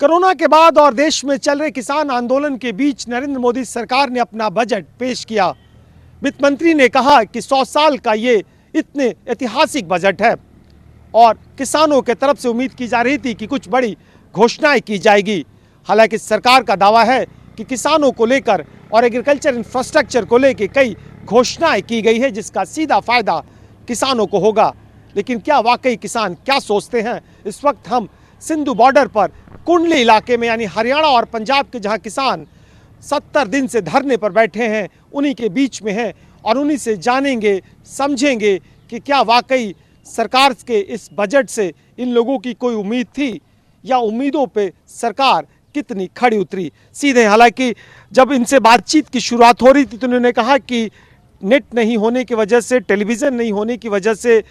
Corona के बाद और देश में चल रहे किसान आंदोलन के बीच नरेंद्र मोदी सरकार ने अपना बजट पेश किया। वित्त मंत्री ने कहा कि 100 साल का ये इतने ऐतिहासिक बजट है और किसानों के तरफ से उम्मीद की जा रही थी कि कुछ बड़ी घोषणाएं की जाएगी। हालांकि सरकार का दावा है कि किसानों को लेकर और एग्रीकल्चर इंफ्रास्ट्रक्चर को लेकर कई घोषणाएं की गई है, जिसका सीधा फायदा किसानों को होगा। लेकिन क्या वाकई किसान क्या सोचते हैं? इस वक्त हम सिंधु बॉर्डर पर कुंडली इलाके में यानी हरियाणा और पंजाब के जहां किसान 70 दिन से धरने पर बैठे हैं, उन्हीं के बीच में हैं और उन्हीं से जानेंगे, समझेंगे कि क्या वाकई सरकार के इस बजट से इन लोगों की कोई उम्मीद थी या उम्मीदों पे सरकार कितनी खड़ी उतरी। सीधे हालांकि जब इनसे बातचीत की शुरुआत हो रही थी तो उन्होंने कहा कि नेट नहीं होने की वजह से, टेलीविज़न नहीं होने की वजह से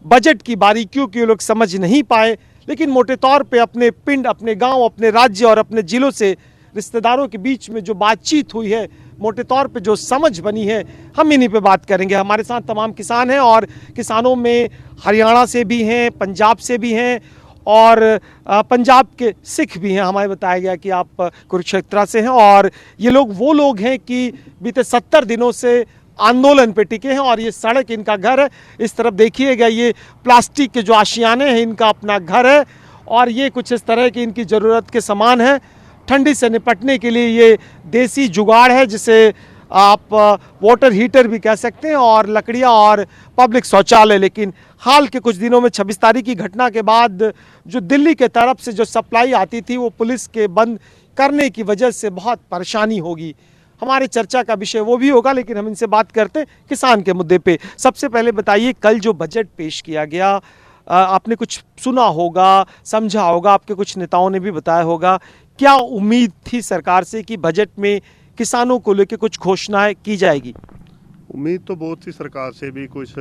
बजट की बारीकियों की लोग समझ नहीं पाए, लेकिन मोटे तौर पे अपने पिंड, अपने गांव, अपने राज्य और अपने जिलों से रिश्तेदारों के बीच में जो बातचीत हुई है, मोटे तौर पे जो समझ बनी है, हम इन्हीं पे बात करेंगे। हमारे साथ तमाम किसान हैं और किसानों में हरियाणा से भी हैं, पंजाब से भी हैं और पंजाब के सिख भी हैं। हमें बताया गया कि आप कुरुक्षेत्र से हैं और ये लोग वो लोग हैं कि बीते 70 दिनों से आंदोलन पे टिके हैं और ये सड़क इनका घर है। इस तरफ देखिएगा, ये प्लास्टिक के जो आशियाने हैं इनका अपना घर है और ये कुछ इस तरह की इनकी ज़रूरत के सामान है। ठंडी से निपटने के लिए ये देसी जुगाड़ है, जिसे आप वाटर हीटर भी कह सकते हैं, और लकड़ियाँ और पब्लिक शौचालय। लेकिन हाल के कुछ दिनों में 26 तारीख की घटना के बाद जो दिल्ली के तरफ से जो सप्लाई आती थी वो पुलिस के बंद करने की वजह से बहुत परेशानी होगी। हमारे चर्चा का विषय वो भी होगा, लेकिन हम इनसे बात करते हैं किसान के मुद्दे पे। सबसे पहले बताइए, कल जो बजट पेश किया गया, आपने कुछ सुना होगा, समझा होगा, आपके कुछ नेताओं ने भी बताया होगा, क्या उम्मीद थी सरकार से कि बजट में किसानों को लेकर कुछ घोषणाएं की जाएगी? उम्मीद तो बहुत थी सरकार से भी, कुछ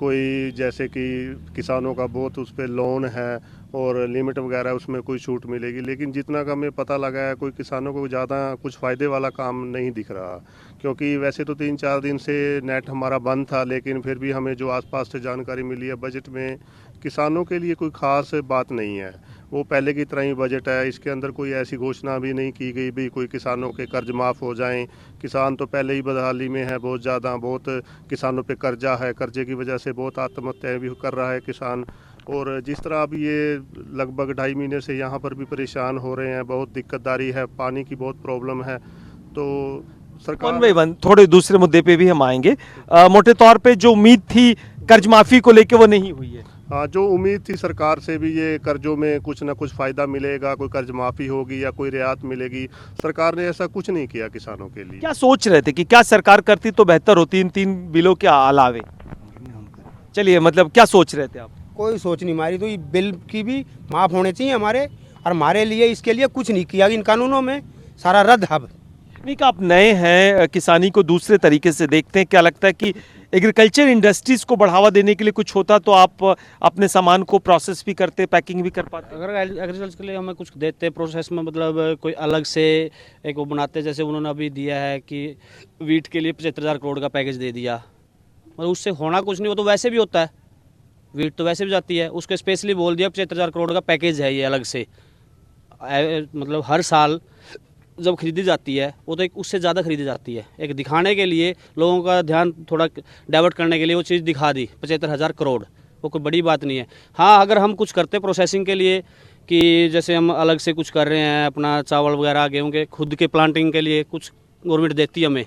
कोई जैसे कि किसानों का बहुत उस पर लोन है और लिमिट वगैरह उसमें कोई छूट मिलेगी, लेकिन जितना का हमें पता लगा है कोई किसानों को ज़्यादा कुछ फ़ायदे वाला काम नहीं दिख रहा। क्योंकि वैसे तो 3-4 दिन से नेट हमारा बंद था, लेकिन फिर भी हमें जो आसपास से जानकारी मिली है, बजट में किसानों के लिए कोई ख़ास बात नहीं है। वो पहले की तरह ही बजट है, इसके अंदर कोई ऐसी घोषणा भी नहीं की गई भी कोई किसानों के कर्ज माफ़ हो जाएं। किसान तो पहले ही बदहाली में है बहुत ज़्यादा, बहुत किसानों पे कर्जा है, कर्जे की वजह से बहुत आत्महत्याएं भी कर रहा है किसान। और जिस तरह अभी ये लगभग 2.5 महीने से यहाँ पर भी परेशान हो रहे हैं, बहुत दिक्कतदारी है, पानी की बहुत प्रॉब्लम है। तो सरकार वन बाई वन थोड़े दूसरे मुद्दे पे भी हम आएंगे। मोटे तौर पे जो उम्मीद थी कर्ज माफ़ी को लेकर वो नहीं हुई है। हाँ, जो उम्मीद थी सरकार से भी ये कर्जों में कुछ ना कुछ फ़ायदा मिलेगा, कोई कर्ज माफ़ी होगी या कोई रियायत मिलेगी, सरकार ने ऐसा कुछ नहीं किया किसानों के लिए। क्या सोच रहे थे कि क्या सरकार करती तो बेहतर होती इन 3 बिलों के अलावे? चलिए, मतलब क्या सोच रहे थे आप? कोई सोच नहीं मारी, तो ये बिल की भी माफ़ होने चाहिए हमारे, और हमारे लिए इसके लिए कुछ नहीं किया इन कानूनों में, सारा रद्द। अब नहीं कि आप नए हैं, किसानी को दूसरे तरीके से देखते हैं, क्या लगता है कि एग्रीकल्चर इंडस्ट्रीज को बढ़ावा देने के लिए कुछ होता तो आप अपने सामान को प्रोसेस भी करते, पैकिंग भी कर पाते? अगर एग्रीकल्चर के लिए हमें कुछ देते प्रोसेस में, मतलब कोई अलग से एक वो बनाते, जैसे उन्होंने अभी दिया है कि वीट के लिए 75,000 करोड़ का पैकेज दे दिया, मतलब उससे होना कुछ नहीं। वो तो वैसे भी होता है, वीट तो वैसे भी जाती है, उसको स्पेशली बोल दिया 75,000 करोड़ का पैकेज है ये अलग से। मतलब हर साल जब खरीदी जाती है वो तो एक उससे ज़्यादा खरीदी जाती है, एक दिखाने के लिए, लोगों का ध्यान थोड़ा डाइवर्ट करने के लिए वो चीज़ दिखा दी 75,000 करोड़। वो कोई बड़ी बात नहीं है। हाँ, अगर हम कुछ करते प्रोसेसिंग के लिए, कि जैसे हम अलग से कुछ कर रहे हैं अपना चावल वगैरह गेहूँ के खुद के प्लांटिंग के लिए, कुछ गवर्नमेंट देती है हमें,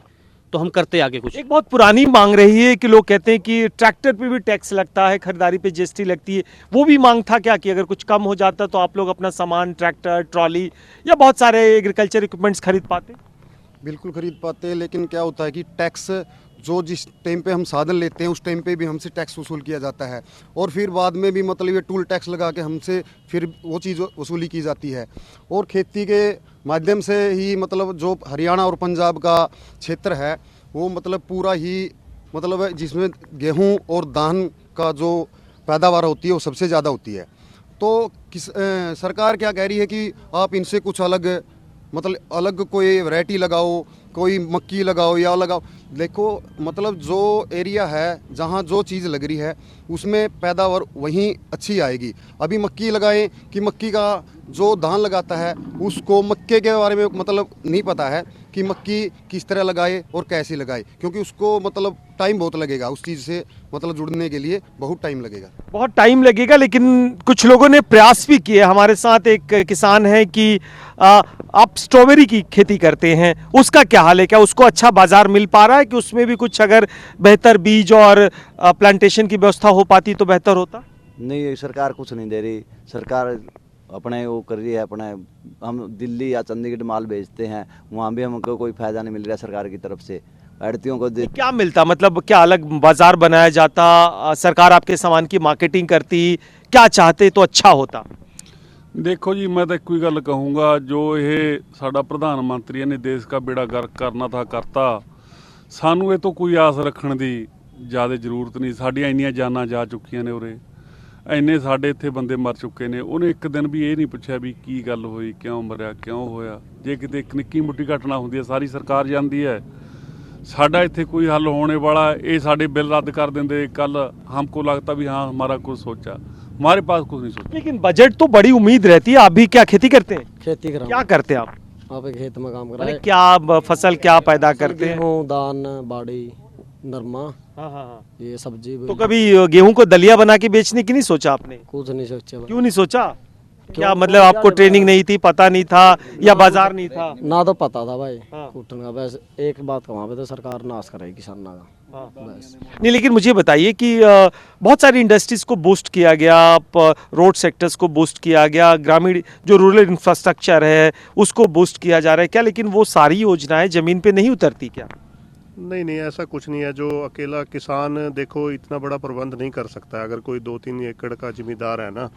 तो हम करते आगे कुछ। एक बहुत पुरानी मांग रही है कि लोग कहते हैं कि ट्रैक्टर पे भी टैक्स लगता है, खरीदारी पे जीएसटी लगती है। वो भी मांग था क्या कि अगर कुछ कम हो जाता तो आप लोग अपना सामान, ट्रैक्टर, ट्रॉली या बहुत सारे एग्रीकल्चर इक्विपमेंट्स खरीद पाते? बिल्कुल खरीद पाते हैं, लेकिन क्या होता है कि टैक्स जो जिस टाइम पे हम साधन लेते हैं उस टाइम पे भी हमसे टैक्स वसूल किया जाता है, और फिर बाद में भी मतलब ये टूल टैक्स लगा के हमसे फिर वो चीज़ वसूली की जाती है। और खेती के माध्यम से ही मतलब जो हरियाणा और पंजाब का क्षेत्र है वो मतलब पूरा ही मतलब जिसमें गेहूं और धान का जो पैदावार होती है वो सबसे ज़्यादा होती है। तो सरकार क्या कह रही है कि आप इनसे कुछ अलग मतलब अलग कोई वैरायटी लगाओ, कोई मक्की लगाओ या लगाओ, देखो मतलब जो एरिया है जहाँ जो चीज़ लग रही है उसमें पैदावार वहीं अच्छी आएगी। अभी मक्की लगाएं कि मक्की का जो धान लगाता है उसको मक्के के बारे में मतलब नहीं पता है कि मक्की किस तरह लगाए और कैसे लगाए, क्योंकि उसको मतलब टाइम बहुत लगेगा उस चीज़ से मतलब जुड़ने के लिए बहुत टाइम लगेगा। बहुत टाइम लगेगा, लेकिन कुछ लोगों ने प्रयास भी किए। हमारे साथ एक किसान है कि आप स्ट्रॉबेरी की खेती करते हैं, उसका क्या हाल है? क्या उसको अच्छा बाजार मिल पा रहा है कि उसमें भी कुछ अगर बेहतर बीज और प्लांटेशन की व्यवस्था हो पाती तो बेहतर होता? नहीं, सरकार कुछ नहीं दे रही। सरकार अपने वो कर रही है, अपने हम दिल्ली या चंडीगढ़ माल भेजते हैं, वहाँ भी हमको कोई फायदा नहीं मिल रहा सरकार की तरफ से। आड़तियों को क्या मिलता, मतलब क्या अलग बाजार बनाया जाता, सरकार आपके सामान की मार्केटिंग करती, क्या चाहते तो अच्छा होता? देखो जी, मैं तो एक ही गल कहूँगा, जो ये साडा प्रधानमंत्री ने देश का बेड़ा गर्क करना था करता। सानू ये तो कोई आस रखने की ज़्यादा जरूरत नहीं। साडियां इन्नियां जानां जा चुकियां ने, उरे ਇੰਨੇ ਸਾਡੇ ਇੱਥੇ ਬੰਦੇ ਮਰ ਚੁੱਕੇ ਨੇ। ਉਹਨੇ ਇੱਕ ਦਿਨ ਵੀ ਇਹ ਨਹੀਂ ਪੁੱਛਿਆ ਵੀ ਕੀ ਗੱਲ ਹੋਈ, ਕਿਉਂ ਮਰਿਆ, ਕਿਉਂ ਹੋਇਆ। ਜੇ ਕਿਤੇ ਇੱਕ ਨਿੱਕੀ ਮੁੱਟੀ ਘਟਨਾ ਹੁੰਦੀ ਹੈ ਸਾਰੀ ਸਰਕਾਰ ਜਾਂਦੀ ਹੈ। ਸਾਡਾ ਇੱਥੇ ਕੋਈ ਹੱਲ होने वाला, ये साढ़े बिल रद्द कर देंगे कल, हमको लगता भी हाँ हमारा कुछ सोचा, हमारे पास कुछ नहीं सोचा। लेकिन बजट तो बड़ी उम्मीद रहती है। आप भी क्या खेती करते हैं? खेती करा क्या करते हैं आप? आप खेत में काम माने करा क्या फसल क्या पैदा करते हैं? गेहूँ, दान, बाड़ी, नरमा, हाँ हाँ हाँ। ये सब्जी तो कभी गेहूं को दलिया बना के बेचने की नहीं सोचा आपने? कुछ नहीं सोचा भाई। क्यों नहीं सोचा? क्या मतलब आपको ट्रेनिंग नहीं थी, पता नहीं था, या बाजार नहीं था? ना तो पता था भाई हाँ। कूटन का। बस एक बात वहाँ पे तो सरकार नाश करेगी किसान का बस। नहीं, लेकिन मुझे बताइए कि बहुत सारी इंडस्ट्रीज को बूस्ट किया गया, रोड सेक्टर्स को बूस्ट किया गया, ग्रामीण जो रूरल इंफ्रास्ट्रक्चर है उसको बूस्ट किया जा रहा है क्या, लेकिन वो सारी योजनाएं जमीन पे नहीं उतरती क्या? नहीं नहीं, ऐसा कुछ नहीं है। जो अकेला किसान देखो इतना बड़ा प्रबंध नहीं कर सकता है। अगर कोई 2-3 एकड़ का जिम्मेदार है ना,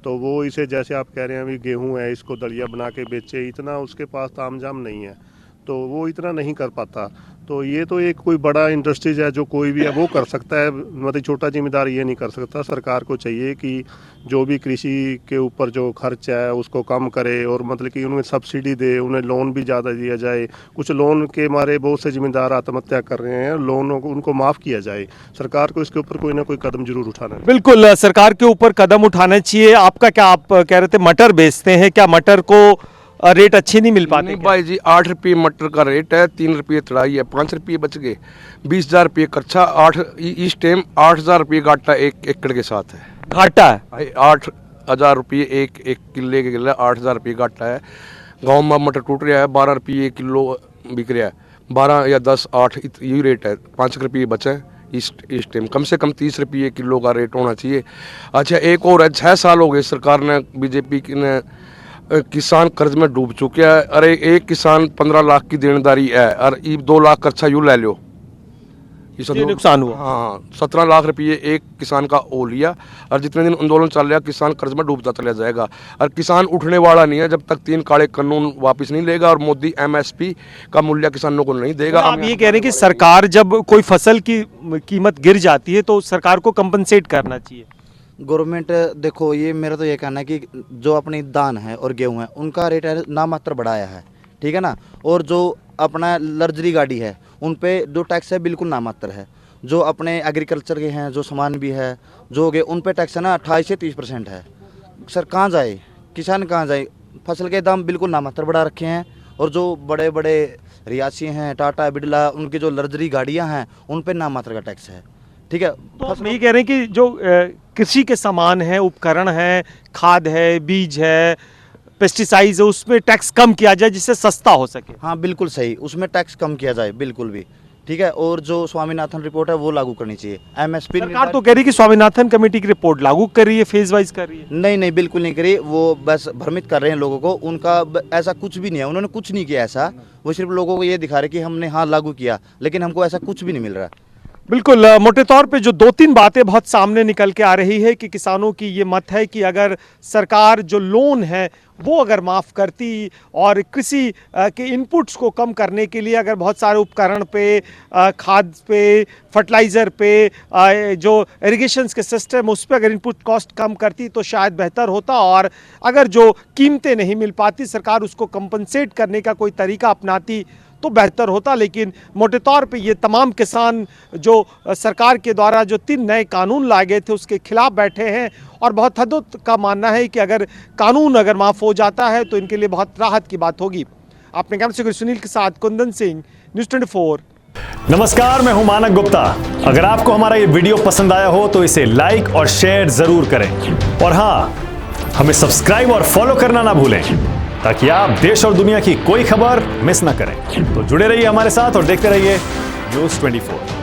तो वो इसे जैसे आप कह रहे हैं अभी गेहूं है, इसको दलिया बना के बेचे, इतना उसके पास तामझाम नहीं है, तो वो इतना नहीं कर पाता। तो ये तो एक कोई बड़ा इंडस्ट्रीज है जो कोई भी है वो कर सकता है, मतलब छोटा जिम्मेदार ये नहीं कर सकता। सरकार को चाहिए कि जो भी कृषि के ऊपर जो खर्च है उसको कम करे, और मतलब कि उन्हें सब्सिडी दे, उन्हें लोन भी ज़्यादा दिया जाए। कुछ लोन के मारे बहुत से जिम्मेदार आत्महत्या कर रहे हैं, लोनों को उनको माफ़ किया जाए। सरकार को इसके ऊपर कोई ना कोई कदम जरूर उठाना है। बिल्कुल, सरकार के ऊपर कदम उठाना चाहिए। आपका क्या, आप कह रहे थे मटर बेचते हैं, क्या मटर को रेट अच्छे नहीं मिल पाते? नहीं भाई जी, 8 रुपये मटर का रेट है, 3 रुपये तड़ाई है, 5 रुपये बच गए, 20,000 रुपये खर्चा। 8 इस टाइम 8,000 रुपये घाटा एक एकड़ के साथ है। घाटा है 8,000 रुपये एक किले के किले, 8,000 रुपये घाटा है। गाँव में मटर टूट रहा है, 12 रुपये किलो बिक रहा है, 12 या 10, 8 यही रेट है। 5 रुपये बचे इस टाइम। कम से कम 30 रुपये किलो का रेट होना चाहिए। अच्छा, एक और है, 6 साल हो गए सरकार ने, बीजेपी ने, किसान कर्ज में डूब चुके हैं। अरे एक किसान 15 लाख की देनदारी है, और 2 लाख खर्चा यूँ ले लो, ये नुकसान हुआ। हाँ, 17 लाख रुपये एक किसान का ओ लिया, और जितने दिन आंदोलन चल रहा किसान कर्ज में डूबता चला जाएगा। और किसान उठने वाला नहीं है जब तक 3 काले कानून वापस नहीं लेगा, और मोदी MSP का मूल्य किसानों को नहीं देगा। आप ये कह रहे हैं कि सरकार जब कोई फसल की कीमत गिर जाती है तो सरकार को कंपनसेट करना चाहिए? गवर्नमेंट देखो, ये मेरा तो ये कहना है कि जो अपनी धान है और गेहूं है उनका रेट है ना मात्र बढ़ाया है, ठीक है ना। और जो अपना लग्जरी गाड़ी है उन पे जो टैक्स है बिल्कुल ना मात्र है। जो अपने एग्रीकल्चर के हैं, जो सामान भी है, जो हो गए, उन पे टैक्स है ना 28 से 30% है। सर कहाँ जाए किसान, कहाँ जाए? फसल के दाम बिल्कुल ना मात्र बढ़ा रखे हैं। और जो बड़े बड़े रियासी हैं, टाटा बिरला, उनकी जो लग्जरी गाड़ियाँ हैं उन पे ना मात्र का टैक्स है, ठीक है। तो हम ये कह रहे हैं कि जो कृषि के सामान है, उपकरण है, खाद है, बीज है, पेस्टिसाइड्स है, उसमें टैक्स कम किया जाए जिससे सस्ता हो सके। हाँ बिल्कुल सही, उसमें टैक्स कम किया जाए बिल्कुल भी, ठीक है। और जो स्वामीनाथन रिपोर्ट है वो लागू करनी चाहिए। MSP सरकार तो कह रही है कि स्वामीनाथन कमेटी की रिपोर्ट लागू कर रही है, फेज वाइज कर रही है। नहीं नहीं, बिल्कुल नहीं करी, वो बस भ्रमित कर रहे हैं लोगों को। उनका ऐसा कुछ भी नहीं है, उन्होंने कुछ नहीं किया ऐसा। वो सिर्फ लोगों को ये दिखा रहे कि हमने हाँ लागू किया, लेकिन हमको ऐसा कुछ भी नहीं मिल रहा। बिल्कुल, मोटे तौर पे जो 2-3 बातें बहुत सामने निकल के आ रही है कि किसानों की ये मत है कि अगर सरकार जो लोन है वो अगर माफ़ करती, और कृषि के इनपुट्स को कम करने के लिए अगर बहुत सारे उपकरण पे, खाद पे, फर्टिलाइज़र पे, जो इरिगेशन के सिस्टम उस पर अगर इनपुट कॉस्ट कम करती तो शायद बेहतर होता। और अगर जो कीमतें नहीं मिल पाती, सरकार उसको कंपनसेट करने का कोई तरीका अपनाती तो बेहतर होता। लेकिन मोटे तौर पे ये तमाम किसान जो सरकार के द्वारा जो 3 नए कानून लाए गए थे उसके खिलाफ बैठे हैं और बहुत हदों का मानना है कि अगर कानून अगर माफ़ हो जाता है तो इनके लिए बहुत राहत की बात होगी। आपने कैमरे से सुनील के साथ कुंदन सिंह, न्यूज़ 24। नमस्कार, मैं हूं मानक गुप्ता। अगर आपको हमारा ये वीडियो पसंद आया हो तो इसे लाइक और शेयर जरूर करें और हाँ, हमें सब्सक्राइब और फॉलो करना ना भूलें ताकि आप देश और दुनिया की कोई खबर मिस ना करें। तो जुड़े रहिए हमारे साथ और देखते रहिए न्यूज़ 24।